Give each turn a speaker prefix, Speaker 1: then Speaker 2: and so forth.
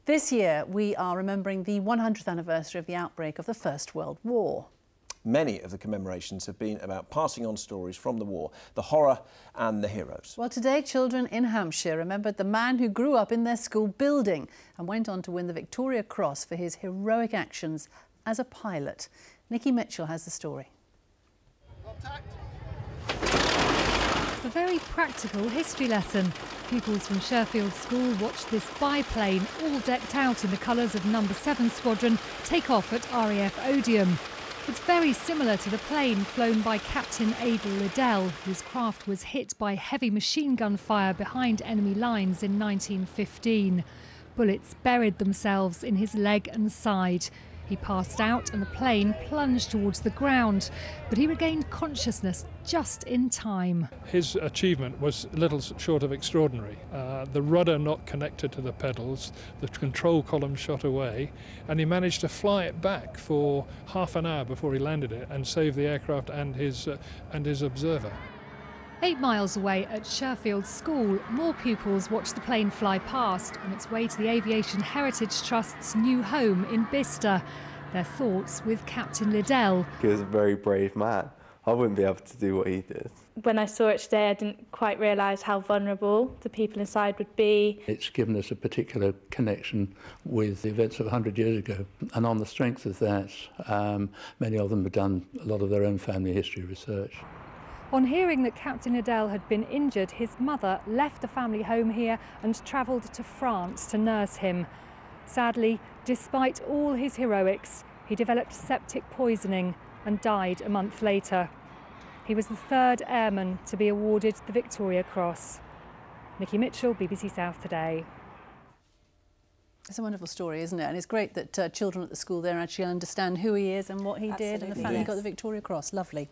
Speaker 1: This year we are remembering the 100th anniversary of the outbreak of the First World War.
Speaker 2: Many of the commemorations have been about passing on stories from the war, the horror and the heroes.
Speaker 1: Well, today children in Hampshire remembered the man who grew up in their school building and went on to win the Victoria Cross for his heroic actions as a pilot. Nikki Mitchell has the story.
Speaker 3: A very practical history lesson. Pupils from Sherfield School watched this biplane, all decked out in the colours of No. 7 Squadron, take off at RAF Odium. It's very similar to the plane flown by Captain Liddell, whose craft was hit by heavy machine gun fire behind enemy lines in 1915. Bullets buried themselves in his leg and side. He passed out and the plane plunged towards the ground, but he regained consciousness just in time.
Speaker 4: His achievement was little short of extraordinary. The rudder not connected to the pedals, the control column shot away, and he managed to fly it back for half an hour before he landed it and saved the aircraft and his observer.
Speaker 3: 8 miles away at Sherfield School, more pupils watched the plane fly past on its way to the Aviation Heritage Trust's new home in Bicester. Their thoughts with Captain Liddell.
Speaker 5: He was a very brave man. I wouldn't be able to do what he did.
Speaker 6: When I saw it today, I didn't quite realise how vulnerable the people inside would be.
Speaker 7: It's given us a particular connection with the events of 100 years ago. And on the strength of that, many of them have done a lot of their own family history research.
Speaker 3: On hearing that Captain Liddell had been injured, his mother left the family home here and travelled to France to nurse him. Sadly, despite all his heroics, he developed septic poisoning and died a month later. He was the 3rd airman to be awarded the Victoria Cross. Nikki Mitchell, BBC South Today.
Speaker 1: It's a wonderful story, isn't it? And it's great that children at the school there actually understand who he is and what he did, and the fact he got the Victoria Cross. Lovely.